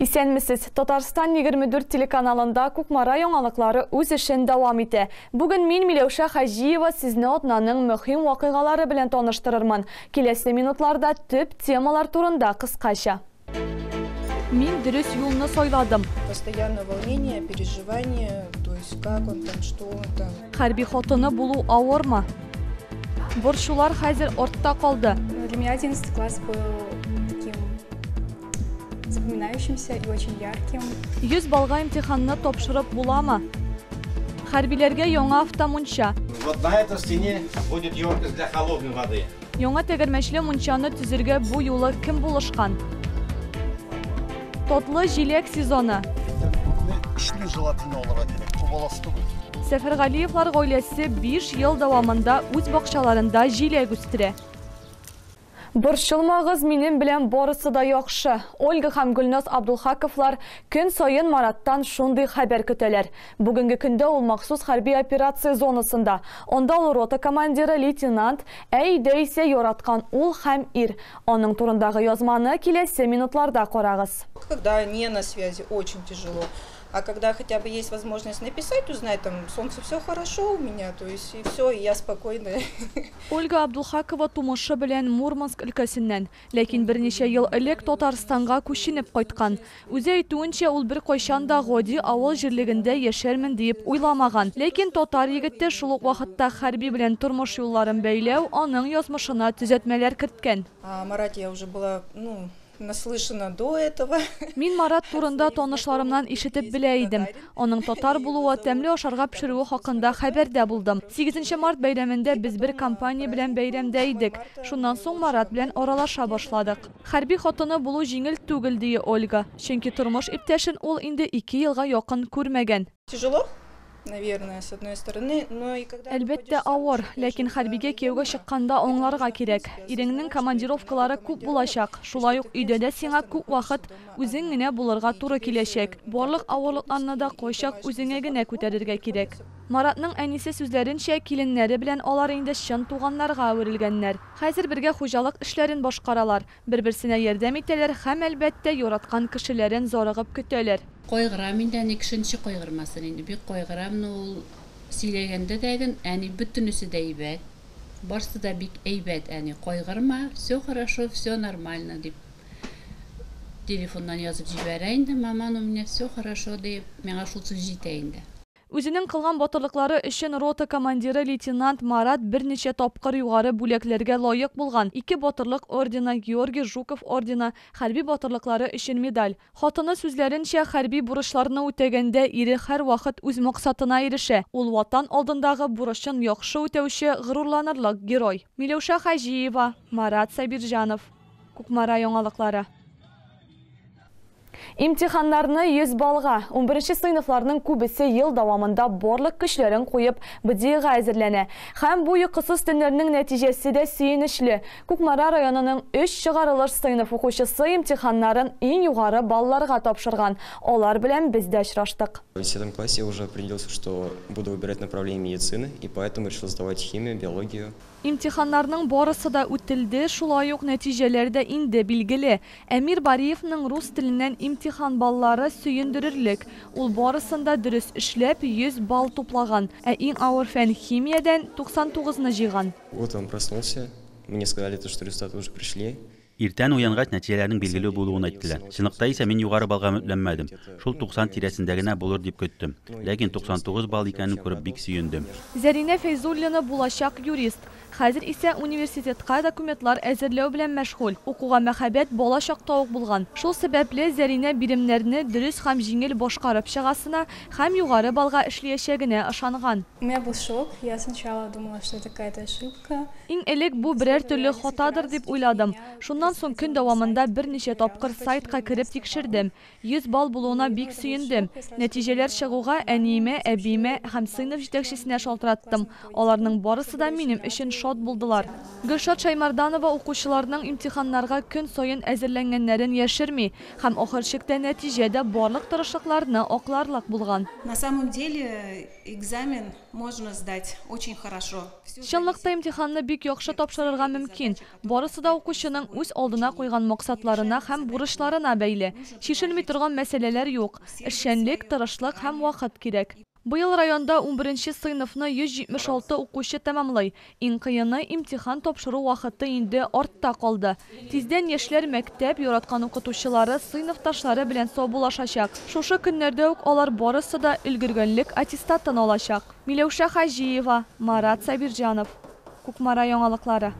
Исәнмесез, Татарстан 24 телеканалында Кукмара яңалыклары үз эшен дәвам итә. Бүген мин Миләүшә Хаҗиева сезне атнаның мөһим вакыйгалары белән таныштырырмын. Киләсе минутларда төп темалар турында кыскача. Мин дөрес юлны сайладым. Постоянно волнение, переживание, то есть как он там, что он там. Хәрби хатыны булу авырмы? Борчулар хәзер артта калды. Для меня 11 класс был таким запоминающимся и очень ярким. 100 балга имтиханны тапшырып буламы? Хәрбиләргә яңа автомунча. Вот на этой стене будет емкость для холодной воды. Яңа тәгәрмәчле мунчаны төзергә бу юлы кем булышкан? Тотлы җиләк сезоны. Сәфәргалиевлар гаиләсе 5 ел дәвамында үз бакчаларында җиләк үстерә. Борчылмагыз, минем белән барысы да яхшы. Ольга һәм Гөлназ Абдулхаковлар көн сайын Мараттан шундый хәбәр көтәләр. Бүгенге көндә ул махсус хәрби операция зонасында. Онда ул рота командиры лейтенант, әйдә исә яраткан ул һәм ир. Аның турындагы язманы киләсе минутларда карагыз. Когда не на связи, очень тяжело. А когда хотя бы есть возможность написать, узнать, там, солнце все хорошо у меня, то есть и все, и я спокойная. Ольга Абдулхакова тумышы белән Мурманск өлкәсеннән, ләкин берничә ел элек Татарстанга күченеп кайткан. Үзе әйтүенчә, ул бер кайчан да гади авыл җирлегендә яшәрмен дип уйламаган. Ләкин татар егете шул ук вакытта хәрби белән тормыш юлларын бәйләү аның язмышына төзәтмәләр керткән. Марат я уже была, наслышана до этого. Мин Марат турында танышларымнан ишетеп белә идем. Аның татар булуы, тәмле ашарга пешерүе хакында хәбәрдә булдым. 8 март бәйрәмендә без бер компания белән бәйрәмдә идек. Шуннан соң Марат белән аралаша башладык. Хәрби хатыны булу җиңел түгел ди Ольга. Чөнки тормыш иптәшен ул инде 2 елга якын күрмәгән. Тяжело, наверное, с одной стороны, но и когда... Әлбәттә авыр, ләкин хәрбигә кияүгә чыкканда аңларга кирәк. Иреңнең командировкалары күп булачак. Шулай ук өйдә дә сиңа күп вакыт үзең генә булырга туры киләчәк. Барлык авырлыкларны да кайчак үзеңә генә күтәрергә кирәк. Маратның әнисе сүзләренчә, киленнәре белән алар инде чын туганнарга әверелгәннәр. Хәзер бергә хуҗалык эшләрен башкаралар. Бер-берсенә ярдәм итәләр һәм әлбәттә яраткан кешеләрен зарыгып көтәләр. Кайгырам инде, кешенче кайгырмасын инде. Бик кайгырам, ул сөйләгәндә дә идем, бөтенесе дә әйбәт. Барсы да бик әйбәт, кайгырма, все хорошо, все нормально дип. Телефоннан язып җибәрә инде, маман, у меня все хорошо дип, миңа шул сүз җитә инде. Үзенең кылган батырлыклары өчен рота командиры лейтенант Марат берничә тапкыр югары бүләкләргә лаек булган. 2 батырлык ордена, Георгий Жуков ордена, хәрби батырлыклары өчен медаль. Хатыны сүзләренчә, хәрби бурычларны үтәгәндә ире һәр вакыт үз максатына ирешә. Ул ватан алдындагы бурычын яхшы үтәүче горурланырлык герой. Миләүшә Хаҗиева, Марат Сабирҗанов. Кукмара яңалыклары. Имтиханнарны 100 балга, 11 сыйныфларның күбесе ел дәвамында барлык көчләрен куеп бедига әзерләнә. Һәм бу кысыс төннәрнең нәтиҗәсе дә сөенечле. Кукмара районының 3 чыгарылыш сыйныф укучысы имтиханнарын иң югары балларга тапшырган. Алар белән без дә очраштык. В 10 классе я уже определился, что буду выбирать направление медицины, и поэтому решил сдавать химию, биологию. Имтиханнарның барысы да үтелде, шулай ук нәтиҗәләр дә инде билгеле. Әмир Бариевның рус теленнән имтихан баллары сөендерерлек. Ул барысында дөрес эшләп 100 балл туплаган, ә иң авыр фән химиядән 99-ны җыйган. Утром проснулся, мне сказали, что результаты уже пришли. Иртән уянгач нәтиҗәләрнең билгеле булуын әйттеләр. Сыйныфта исә мин югары балга өметләнмәдем. Шул 90 тирәсендә генә булыр дип көттем. Ләкин 99 балл икәнен күреп бик сөендем. Зәринә Фәйзуллина булачак юрист. Хәзер исә университетка документлар әзерләү белән мәшгуль. Укуга мәхәббәт бала чакта ук булган. Шул сәбәпле Зәринә биремнәрне дөрес һәм җиңел башкарып чыгасына һәм югары балга эшләячәгенә ышанган. У меня был шок. Я сначала думала, что это какая-то ошибка. Иң элек бу берәр төрле хатадыр дип уйладым. Шуннан соң көн дәвамында берничә тапкыр сайтка кереп тикшердем. 100 балл булуына бик сөендем. Нәтиҗәләр чыгуга әниемә, әбимә һәм сыйныф җитәкчесенә шалтыраттым. Аларның барысы да минем өчен шат булдылар. Гөлшат Шаймарданова укучыларның имтиханнарга көн сайын әзерләнгәннәрен яшерми һәм ахыр чиктә нәтиҗәдә барлык тырышлыкларны акларлык булган. На самом деле экзамен можно сдать очень хорошо. Чынлыкта имтиханны бик яхшы тапшырырга мөмкин. Барысы да укучының үз алдына куйган максатларына һәм бурычларына бәйле. Шишелми торган мәсьәләләр юк. Эшчәнлек, тырышлык һәм вакыт кирәк. Быел районда 11-нче сыйныфны 176 укучы тәмамлый. Иң кыены имтихан тапшыру вакыты инде артта калды. Тиздән яшьләр мәктәп яраткан укытучылары сыйныфташлары белән саубуллашачак. Шушы көннәрдә үк алар барысы да өлгергәнлек аттестатын алачак. Миләүшә Хаҗиева, Марат Сабирҗанов. Кукмара яңалыклары.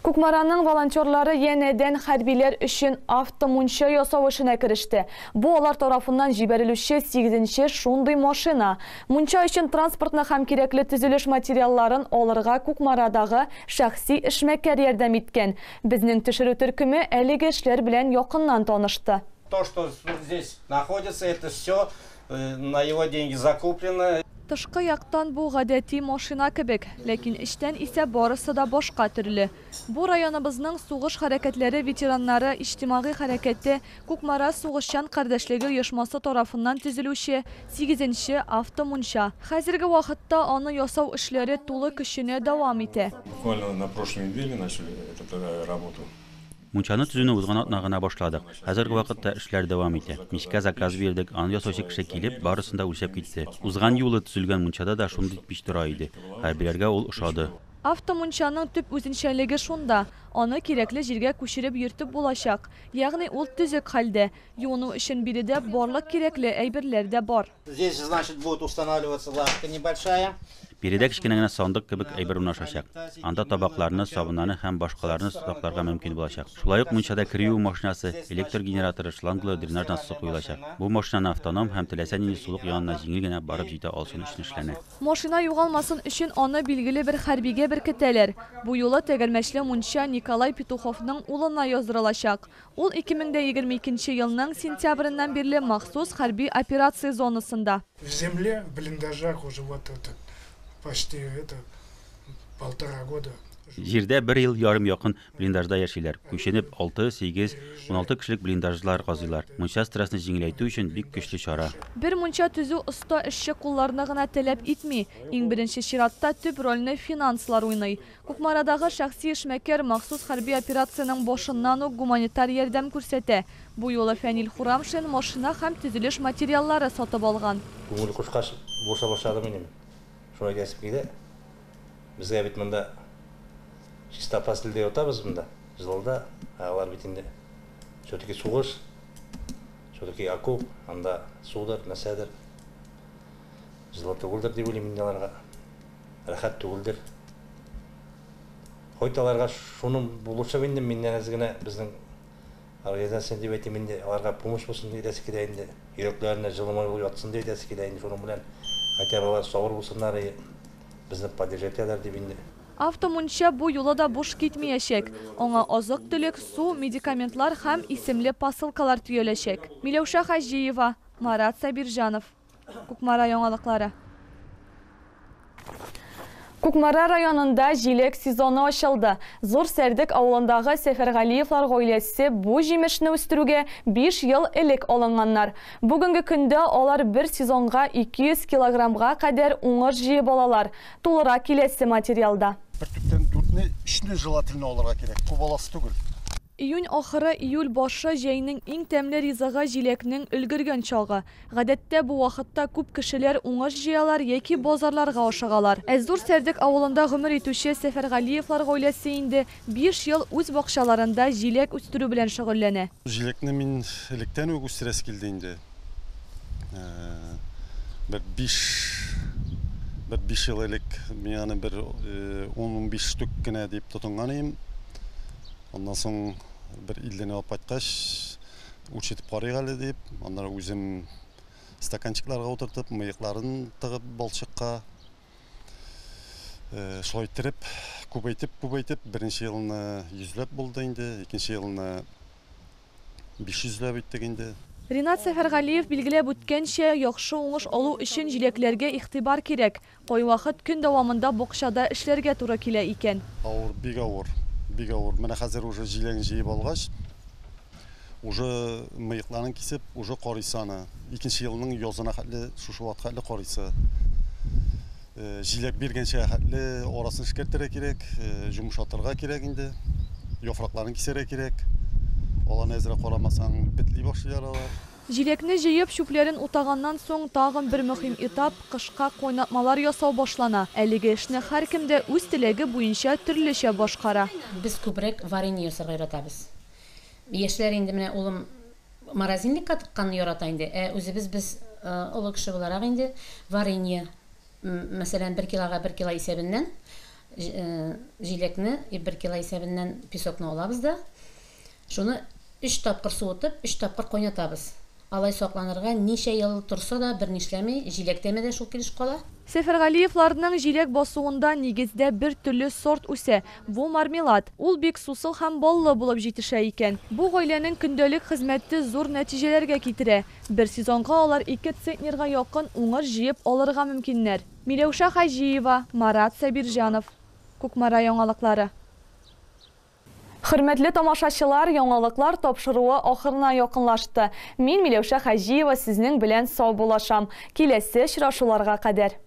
Кукмараның волонтерлары янәдән хәрбиләр өчен автомунча ясау эшенә кереште. Бу алар тарафыннан җибәрелүче 8нче шундый машина. Мунча өчен транспортны һәм кирәкле төзелеш материалларын алырга Кукмарадагы шәхси эшмәкәр ярдәм иткән. Безнең төшерү төркеме әлеге эшләр белән якыннан танышты. То, что здесь находится, это все на его деньги закуплено. Тышкы яктан бу гадәти машина кебек, ләкин эчтән исә барысы да башка төрле. Бу районыбызның сугыш хәрәкәтләре ветераннары иҗтимагый хәрәкәте Кукмара сугышчан кардәшлеге оешмасы тарафыннан төзелүче 8нче автомунча. Хәзерге вакытта аны ясау эшләре тулы көченә дәвам итә. Буквально на прошлой неделе начали эту работу. Мунчаны төзүне узган атна гына башладык. Хәзерге вакытта эшләр дәвам итә. Мичкә заказ бирдек, аны ясаучы кеше килеп, барысында үлчәп китте. Узган юлы төзелгән мунчада да шундый пич тора иде. Хәрбиләргә ул ошады. Автомунчаның төп үзенчәлеге шунда. Аны кирәкле җиргә күчереп йөртеп булачак. Ягъни ул төзек хәлдә. Юыну өчен биредә барлык кирәкле әйберләр дә бар. Здесь, значит, будет устанавливаться лавка небольшая. Биредә кечкенә генә сандык кебек әйбер урнашачак. Анда табакларны, сабыннарны һәм башкаларны сакларга мөмкин булачак. Шулай ук мунчада кирүү машинасы, электр генераторы, шланглы дренаж насосы куелачак. Бу машинаны автоном һәм теләсә нинди сулык янына җиңел генә барып җитә алсын өчен эшләнә. Машина югалмасын өчен аны билгеле бер хәрбигә беркетәләр. Бу юлы тәгәрмәчле мунча Николай Петуховның улына яздырылачак. Ул 2022 елның сентябреннән бирле махсус хәрби операция зонасында. В земле, в блиндажах уже вот это почти это 1,5 года. Җирдә 1 ел ярым якын блиндажда яшиләр. Күченеп 6, 8, 16 кешелек блиндажлар казыйлар. Мунча стрессны җиңеләйтү өчен бик көчле чара. Бер мунча төзү оста эшче кулларны гына таләп итми. Иң беренче чиратта төп рольне финанслар уйный. Кукмарадагы шәхси эшмәкәр махсус хәрби операциянең башыннан ук гуманитар ярдәм күрсәтә. Бу юлы Фәнил Хурамшин машина һәм төзелеш материаллары сатып алган. Күңел кушкач булса башлады минем. Шуңа кәсеп киде. Безгә бит монда чиста фасилде отабыз монда. Жылда алар бит инде все-таки сугыш, все-таки окоп, анда судыр, нәрсәдер. Жылда түгелдер дип уйлыйм инде аларга. Рәхәт түгелдер. Хойталарга шуның булышы инде миннән генә безнең организация дип әйтим инде аларга помощь булсын дип әйтәсе инде. Йөрәкләренә җылымай булып ятсын дип әйтәсе инде шуның белән. Хотя бы савыр булсыннар, безне поддержать итәләр дип инде. Автомунча бу юлы да буш китмәячәк. Аңа азык-төлек, су, медикаментлар һәм исемле посылкалар төяләчәк. Миләүшә Хаҗиева, Марат Сабирҗанов. Кукмара яңалыклары. Кукмара районында җиләк сезоны ачылды. Зур Сәрдек авылындагы Сәфәргалиевлар гаиләсе бу җимешне үстерүгә 5 ел элек алынганнар. Бүгенге көндә алар бер сезонга 200 килограммга кадәр уңыр җыеп алалар. Тулырак киләсе материалда. Бер төптән 4-не 3-не желательно алырга кирәк. Күп аласы түгел. Июнь ахыры, июль башы җәйнең иң тәмле ризыгы җиләкнең өлгергән чагы. Гадәттә бу вакытта күп кешеләр уңыш җыялар яки базарларга ашыгалар. Зур Сәрдек авылында гомер итүче Сәфәргалиевлар гаиләсе инде 5 ел үз бакчаларында җиләк үстерү белән шөгыльләнә. Җиләкне мин электән үк үстерәс килде инде. Бер 5 ел элек мин аны бер 10-15 штук кенә дип тотынган идем. Ondan soң bir ilden алып кайткач, үрчетип карыйк әле дип, аннан үзем стаканчыкларга утыртып, мыйыкларын тыгып балчыкка шулай иттереп, күбәйтеп, беренче елны 100ләп булды инде, икенче елны 500ләп иттек инде. Ринат Сәфәргалиев билгеләп үткәнчә, яхшы уңыш алу өчен җиләкләргә игътибар кирәк. Кай вакыт көн дәвамында бакчада эшләргә туры килә икән. Авыр, бик авыр, бик авыр. Менә хәзер уже җиләген җыеп алгач, уже мыекларын кисеп, уже карыйсаны. Икенче елның язына хәтле шушы вакытка хәтле карыйсы. Җиләк биргәнчә хәтле арасын эшкәртергә кирәк, җумшатырга кирәк инде. Яфракларын кисәргә кирәк. Алан әзрәк карамасаң бетли башлыйлар алар. Җиләкне җыеп чүпләрен утаганнан соң тагын бер мөһим этап кышка кайнатмалар ясау башлана. Әлеге эшне һәркем дә үз теләге буенча төрлечә башкара. Без күбрәк варенье ясарга яратабыз. Яшьләр инде менә улым морозильникка тыкканны ярата инде. Үзебез без олы кеше буларак инде варенье, мәсәлән 1 килога 1 кило исәбеннән җиләкне 1 кило исәбеннән песокны алабыз да, шуны 3 тапкыр суытып, 3 тапкыр кайнатабыз. Алай сакланырга ничә ел торса да бер нишләми, җиләктәме дә шул килеш кала. Сәфәргалиевларның җиләк басуында нигездә бер төрле сорт үсә. Бу мармелад. Ул бик сусыл һәм баллы булып җитешә икән. Бу гаиләнең көндәлек хезмәте зур нәтиҗәләргә китерә. Бер сезонга алар 2 центнерга якын уңыш җыеп алырга мөмкиннәр. Миләүшә Хаҗиева, Марат Сабирҗанов. Кукмара яңалыклары. Хөрмәтле тамашачылар, яңалыклар тапшыруы ахырына якынлашты. Мин Миләүшә Хаҗиева сезнең белән сау булашам. Киләсе очрашуларга кадәр.